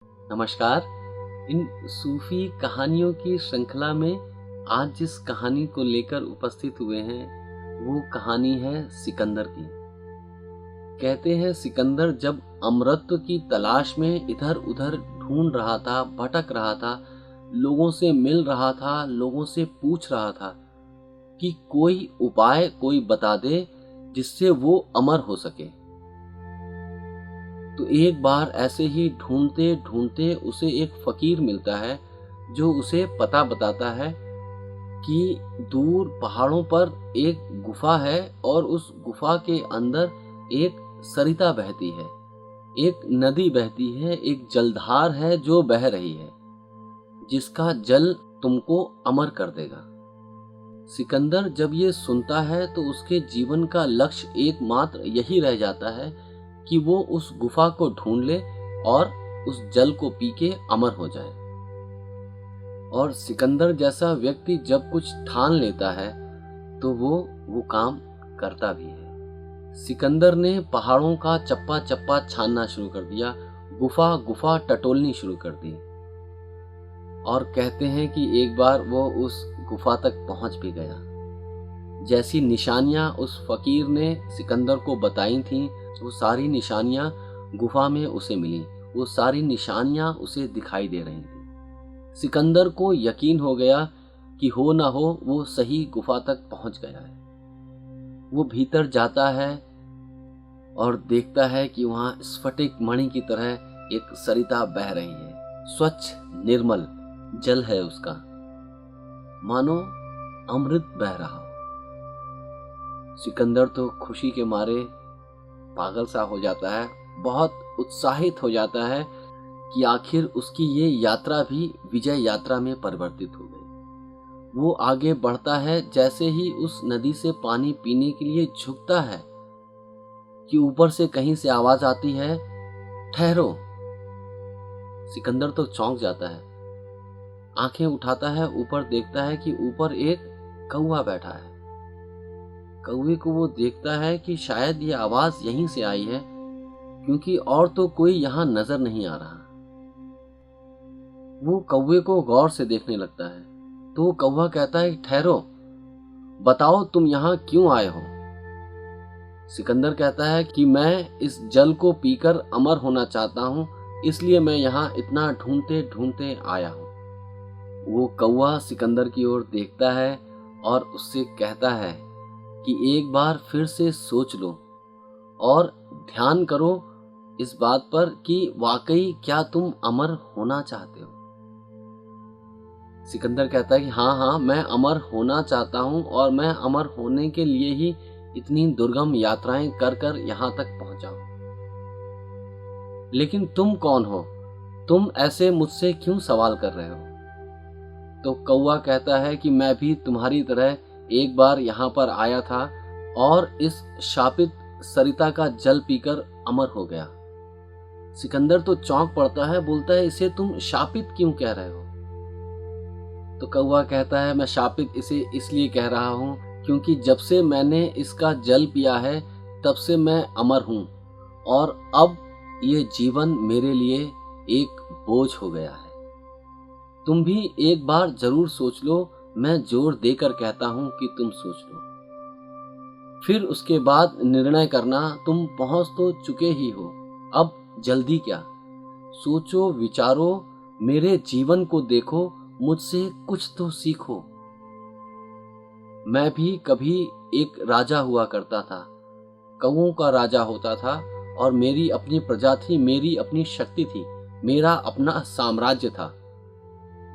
नमस्कार। इन सूफी कहानियों की श्रृंखला में आज जिस कहानी को लेकर उपस्थित हुए हैं वो कहानी है सिकंदर की। कहते हैं सिकंदर जब अमरत्व की तलाश में इधर उधर ढूंढ रहा था, भटक रहा था, लोगों से मिल रहा था, लोगों से पूछ रहा था कि कोई उपाय कोई बता दे जिससे वो अमर हो सके। तो एक बार ऐसे ही ढूंढते ढूंढते उसे एक फकीर मिलता है जो उसे पता बताता है कि दूर पहाड़ों पर एक गुफा है और उस गुफा के अंदर एक सरिता बहती है, एक नदी बहती है, एक जलधार है जो बह रही है, जिसका जल तुमको अमर कर देगा। सिकंदर जब ये सुनता है तो उसके जीवन का लक्ष्य एकमात्र यही रह जाता है कि वो उस गुफा को ढूंढ ले और उस जल को पी के अमर हो जाए। और सिकंदर जैसा व्यक्ति जब कुछ ठान लेता है तो वो काम करता भी है। सिकंदर ने पहाड़ों का चप्पा चप्पा छानना शुरू कर दिया, गुफा गुफा टटोलनी शुरू कर दी। और कहते हैं कि एक बार वो उस गुफा तक पहुंच भी गया। जैसी निशानियां उस फकीर ने सिकंदर को बताई थीं, वो सारी निशानियां गुफा में उसे मिली, वो सारी निशानियां उसे दिखाई दे रही थी। सिकंदर को यकीन हो गया कि हो ना हो वो सही गुफा तक पहुंच गया है। वो भीतर जाता है और देखता है कि वहां स्फटिक मणि की तरह एक सरिता बह रही है। स्वच्छ निर्मल जल है उसका, मानो अमृत बह रहा हो। सिकंदर तो खुशी के मारे पागल सा हो जाता है, बहुत उत्साहित हो जाता है कि आखिर उसकी ये यात्रा भी विजय यात्रा में परिवर्तित हो गई। वो आगे बढ़ता है, जैसे ही उस नदी से पानी पीने के लिए झुकता है कि ऊपर से कहीं से आवाज आती है, ठहरो। सिकंदर तो चौंक जाता है, आंखें उठाता है, ऊपर देखता है कि ऊपर एक कौवा बैठा है। कौवे को वो देखता है कि शायद ये आवाज यहीं से आई है, क्योंकि और तो कोई यहां नजर नहीं आ रहा। वो कौवे को गौर से देखने लगता है तो कौवा कहता है, ठहरो, बताओ तुम यहां क्यों आए हो। सिकंदर कहता है कि मैं इस जल को पीकर अमर होना चाहता हूं, इसलिए मैं यहां इतना ढूंढते ढूंढते आया हूं। वो कौवा सिकंदर की ओर देखता है और उससे कहता है कि एक बार फिर से सोच लो और ध्यान करो इस बात पर कि वाकई क्या तुम अमर होना चाहते हो। सिकंदर कहता है कि हाँ, मैं अमर होना चाहता हूं और मैं अमर होने के लिए ही इतनी दुर्गम यात्राएं कर कर यहां तक पहुंचा हूं। लेकिन तुम कौन हो? तुम ऐसे मुझसे क्यों सवाल कर रहे हो? तो कौवा कहता है कि मैं भी तुम्हारी तरह एक बार यहाँ पर आया था और इस शापित सरिता का जल पीकर अमर हो गया। सिकंदर तो चौंक पड़ता है, बोलता है, इसे तुम शापित क्यों कह रहे हो? तो कौवा कहता है, मैं शापित इसे इसलिए कह रहा हूँ क्योंकि जब से मैंने इसका जल पिया है तब से मैं अमर हूँ और अब ये जीवन मेरे लिए एक बोझ हो गया है। तुम भी एक बार जरूर सोच लो, मैं जोर देकर कहता हूं कि तुम सोच लो। फिर उसके बाद निर्णय करना, तुम पहुंच तो चुके ही हो, अब जल्दी क्या? सोचो विचारो, मेरे जीवन को देखो, मुझसे कुछ तो सीखो। मैं भी कभी एक राजा हुआ करता था, कौओं का राजा होता था और मेरी अपनी प्रजा थी, मेरी अपनी शक्ति थी, मेरा अपना साम्राज्य था।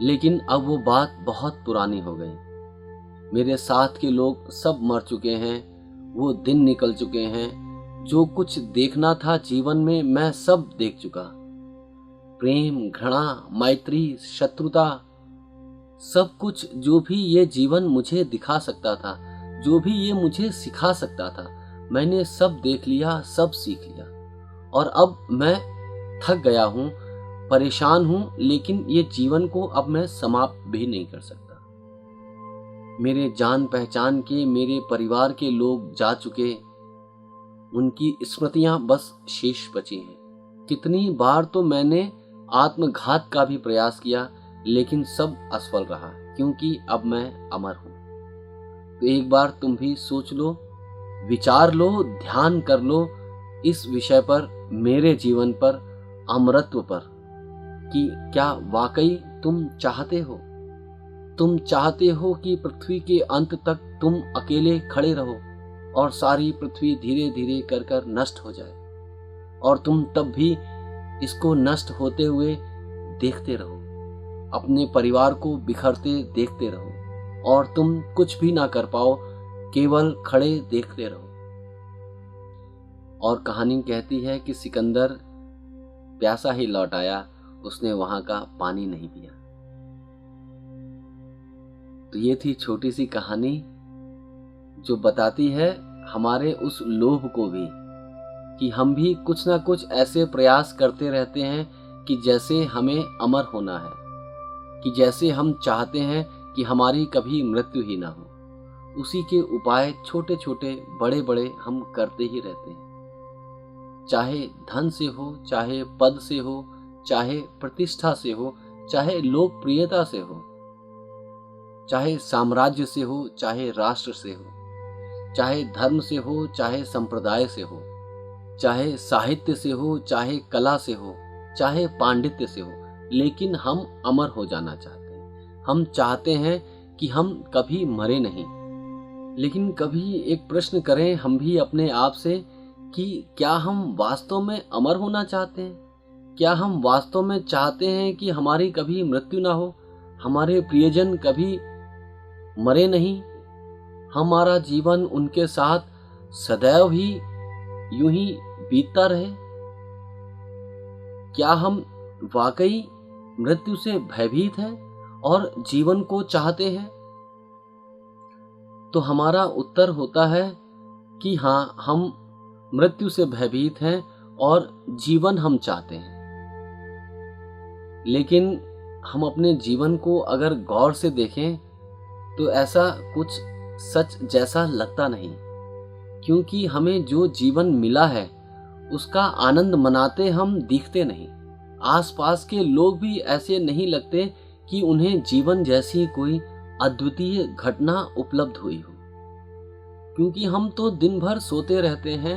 लेकिन अब वो बात बहुत पुरानी हो गई। मेरे साथ के लोग सब मर चुके हैं, वो दिन निकल चुके हैं। जो कुछ देखना था जीवन में मैं सब देख चुका। प्रेम, घृणा, मैत्री, शत्रुता, सब कुछ जो भी ये जीवन मुझे दिखा सकता था, जो भी ये मुझे सिखा सकता था, मैंने सब देख लिया, सब सीख लिया। और अब मैं थक गया हूं, परेशान हूं, लेकिन ये जीवन को अब मैं समाप्त भी नहीं कर सकता। मेरे जान पहचान के, मेरे परिवार के लोग जा चुके, उनकी स्मृतियां बस शेष बची हैं। कितनी बार तो मैंने आत्मघात का भी प्रयास किया, लेकिन सब असफल रहा, क्योंकि अब मैं अमर हूं। तो एक बार तुम भी सोच लो, विचार लो, ध्यान कर लो इस विषय पर, मेरे जीवन पर, अमरत्व पर, कि क्या वाकई तुम चाहते हो? तुम चाहते हो कि पृथ्वी के अंत तक तुम अकेले खड़े रहो और सारी पृथ्वी धीरे धीरे कर कर नष्ट हो जाए, और तुम तब भी इसको नष्ट होते हुए देखते रहो, अपने परिवार को बिखरते देखते रहो, और तुम कुछ भी ना कर पाओ, केवल खड़े देखते रहो? और कहानी कहती है कि सिकंदर प्यासा ही लौट आया, उसने वहां का पानी नहीं पिया। तो ये थी छोटी सी कहानी जो बताती है हमारे उस लोभ को भी, कि हम भी कुछ ना कुछ ऐसे प्रयास करते रहते हैं कि जैसे हमें अमर होना है, कि जैसे हम चाहते हैं कि हमारी कभी मृत्यु ही ना हो। उसी के उपाय छोटे छोटे बड़े बड़े हम करते ही रहते हैं, चाहे धन से हो, चाहे पद से हो, चाहे प्रतिष्ठा से हो, चाहे लोकप्रियता से हो, चाहे साम्राज्य से हो, चाहे राष्ट्र से हो, चाहे धर्म से हो, चाहे संप्रदाय से हो, चाहे साहित्य से हो, चाहे कला से हो, चाहे पांडित्य से हो, लेकिन हम अमर हो जाना चाहते हैं। हम चाहते हैं कि हम कभी मरे नहीं। लेकिन कभी एक प्रश्न करें हम भी अपने आप से कि क्या हम वास्तव में अमर होना चाहते हैं? क्या हम वास्तव में चाहते हैं कि हमारी कभी मृत्यु ना हो, हमारे प्रियजन कभी मरे नहीं, हमारा जीवन उनके साथ सदैव ही यूं ही बीतता रहे? क्या हम वाकई मृत्यु से भयभीत हैं और जीवन को चाहते हैं? तो हमारा उत्तर होता है कि हाँ, हम मृत्यु से भयभीत हैं और जीवन हम चाहते हैं। लेकिन हम अपने जीवन को अगर गौर से देखें तो ऐसा कुछ सच जैसा लगता नहीं, क्योंकि हमें जो जीवन मिला है उसका आनंद मनाते हम दिखते नहीं। आसपास के लोग भी ऐसे नहीं लगते कि उन्हें जीवन जैसी कोई अद्वितीय घटना उपलब्ध हुई हो, क्योंकि हम तो दिन भर सोते रहते हैं,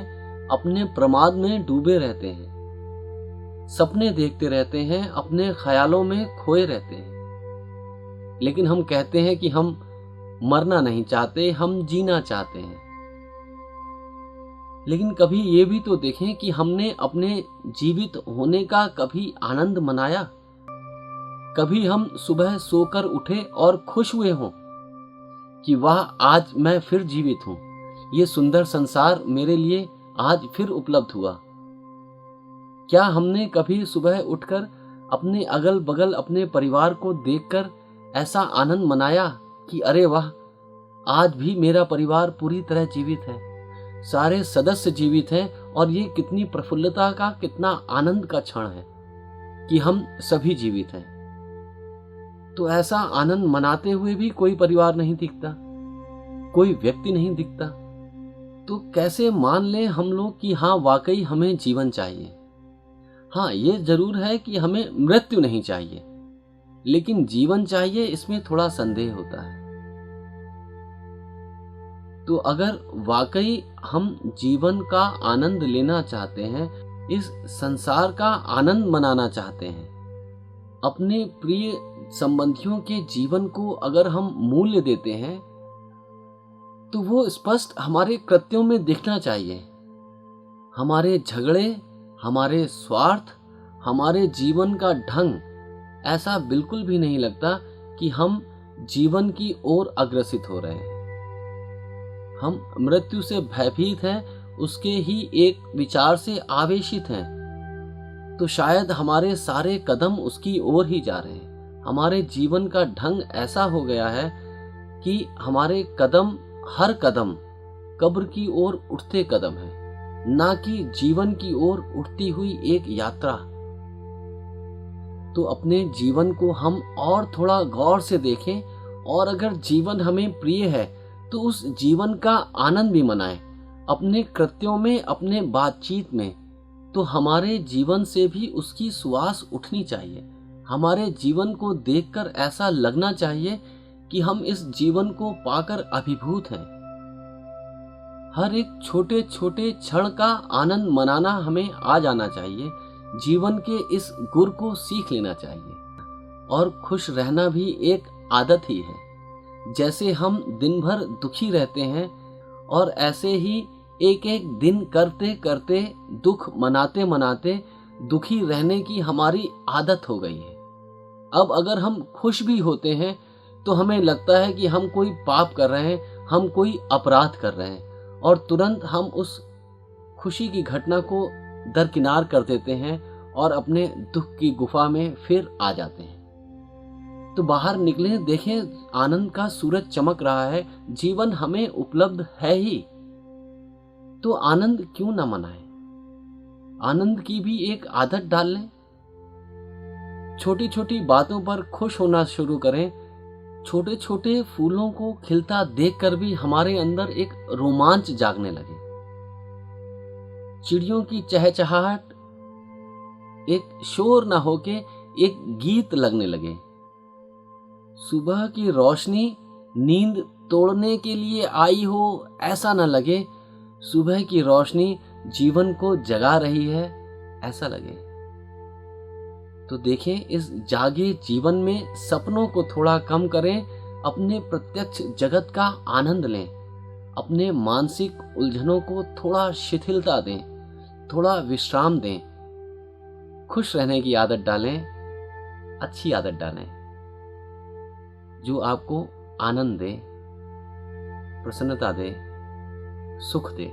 अपने प्रमाद में डूबे रहते हैं, सपने देखते रहते हैं, अपने ख्यालों में खोए रहते हैं। लेकिन हम कहते हैं कि हम मरना नहीं चाहते, हम जीना चाहते हैं। लेकिन कभी ये भी तो देखें कि हमने अपने जीवित होने का कभी आनंद मनाया? कभी हम सुबह सोकर उठे और खुश हुए हों कि वाह, आज मैं फिर जीवित हूं, ये सुंदर संसार मेरे लिए आज फिर उपलब्ध हुआ? क्या हमने कभी सुबह उठकर अपने अगल बगल अपने परिवार को देखकर ऐसा आनंद मनाया कि अरे वाह, आज भी मेरा परिवार पूरी तरह जीवित है, सारे सदस्य जीवित हैं, और ये कितनी प्रफुल्लता का, कितना आनंद का क्षण है कि हम सभी जीवित हैं। तो ऐसा आनंद मनाते हुए भी कोई परिवार नहीं दिखता, कोई व्यक्ति नहीं दिखता। तो कैसे मान लें हम लोग कि हाँ, वाकई हमें जीवन चाहिए? हाँ, ये जरूर है कि हमें मृत्यु नहीं चाहिए, लेकिन जीवन चाहिए, इसमें थोड़ा संदेह होता है। तो अगर वाकई हम जीवन का आनंद लेना चाहते हैं, इस संसार का आनंद मनाना चाहते हैं, अपने प्रिय संबंधियों के जीवन को अगर हम मूल्य देते हैं, तो वो स्पष्ट हमारे कृत्यों में दिखना चाहिए। हमारे झगड़े, हमारे स्वार्थ, हमारे जीवन का ढंग ऐसा बिल्कुल भी नहीं लगता कि हम जीवन की ओर अग्रसित हो रहे हैं। हम मृत्यु से भयभीत हैं, उसके ही एक विचार से आवेशित हैं, तो शायद हमारे सारे कदम उसकी ओर ही जा रहे हैं। हमारे जीवन का ढंग ऐसा हो गया है कि हमारे कदम, हर कदम कब्र की ओर उठते कदम है, ना कि जीवन की ओर उठती हुई एक यात्रा। तो अपने जीवन को हम और थोड़ा गौर से देखें, और अगर जीवन हमें प्रिय है तो उस जीवन का आनंद भी मनाएं, अपने कृत्यों में, अपने बातचीत में। तो हमारे जीवन से भी उसकी सुवास उठनी चाहिए। हमारे जीवन को देखकर ऐसा लगना चाहिए कि हम इस जीवन को पाकर अभिभूत हैं। हर एक छोटे छोटे क्षण का आनंद मनाना हमें आ जाना चाहिए। जीवन के इस गुर को सीख लेना चाहिए। और खुश रहना भी एक आदत ही है। जैसे हम दिन भर दुखी रहते हैं और ऐसे ही एक एक दिन करते करते दुख मनाते मनाते दुखी रहने की हमारी आदत हो गई है। अब अगर हम खुश भी होते हैं तो हमें लगता है कि हम कोई पाप कर रहे हैं, हम कोई अपराध कर रहे हैं, और तुरंत हम उस खुशी की घटना को दरकिनार कर देते हैं और अपने दुख की गुफा में फिर आ जाते हैं। तो बाहर निकले, देखें आनंद का सूरज चमक रहा है, जीवन हमें उपलब्ध है ही, तो आनंद क्यों ना मनाएं? आनंद की भी एक आदत डाल लें। छोटी छोटी बातों पर खुश होना शुरू करें। छोटे छोटे फूलों को खिलता देखकर भी हमारे अंदर एक रोमांच जागने लगे। चिड़ियों की चहचहाहट एक शोर ना होके एक गीत लगने लगे। सुबह की रोशनी नींद तोड़ने के लिए आई हो, ऐसा ना लगे। सुबह की रोशनी जीवन को जगा रही है, ऐसा लगे। तो देखें, इस जागे जीवन में सपनों को थोड़ा कम करें, अपने प्रत्यक्ष जगत का आनंद लें, अपने मानसिक उलझनों को थोड़ा शिथिलता दें, थोड़ा विश्राम दें, खुश रहने की आदत डालें, अच्छी आदत डालें जो आपको आनंद दे, प्रसन्नता दे, सुख दे,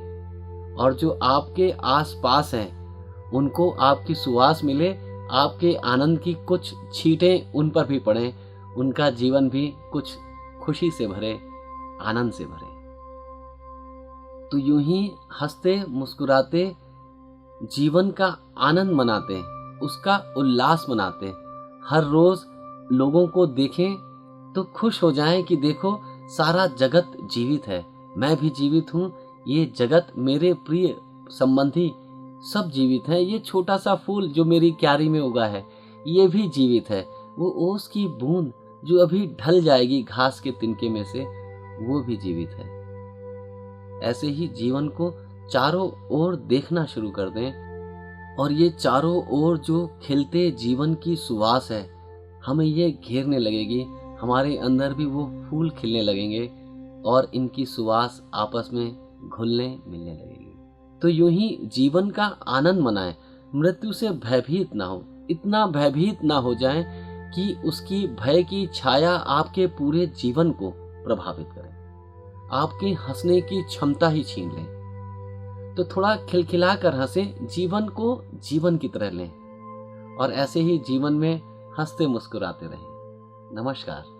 और जो आपके आसपास हैं उनको आपकी सुवास मिले, आपके आनंद की कुछ छींटें उन पर भी पड़ें, उनका जीवन भी कुछ खुशी से भरे, आनंद से भरे। तो यूं ही हंसते मुस्कुराते जीवन का आनंद मनाते, उसका उल्लास मनाते, हर रोज लोगों को देखें तो खुश हो जाएं कि देखो सारा जगत जीवित है, मैं भी जीवित हूँ, ये जगत, मेरे प्रिय संबंधी सब जीवित हैं, ये छोटा सा फूल जो मेरी क्यारी में उगा है ये भी जीवित है, वो ओस की बूंद जो अभी ढल जाएगी घास के तिनके में से वो भी जीवित है। ऐसे ही जीवन को चारों ओर देखना शुरू कर दें, और ये चारों ओर जो खिलते जीवन की सुवास है हमें ये घेरने लगेगी, हमारे अंदर भी वो फूल खिलने लगेंगे और इनकी सुवास आपस में घुलने मिलने लगेगी। तो यूं ही जीवन का आनंद मनाएं, मृत्यु से भयभीत ना हो, इतना भयभीत ना हो जाएं कि उसकी भय की छाया आपके पूरे जीवन को प्रभावित करे, आपके हंसने की क्षमता ही छीन ले। तो थोड़ा खिलखिला कर हंसें, जीवन को जीवन की तरह लें और ऐसे ही जीवन में हंसते मुस्कुराते रहें। नमस्कार।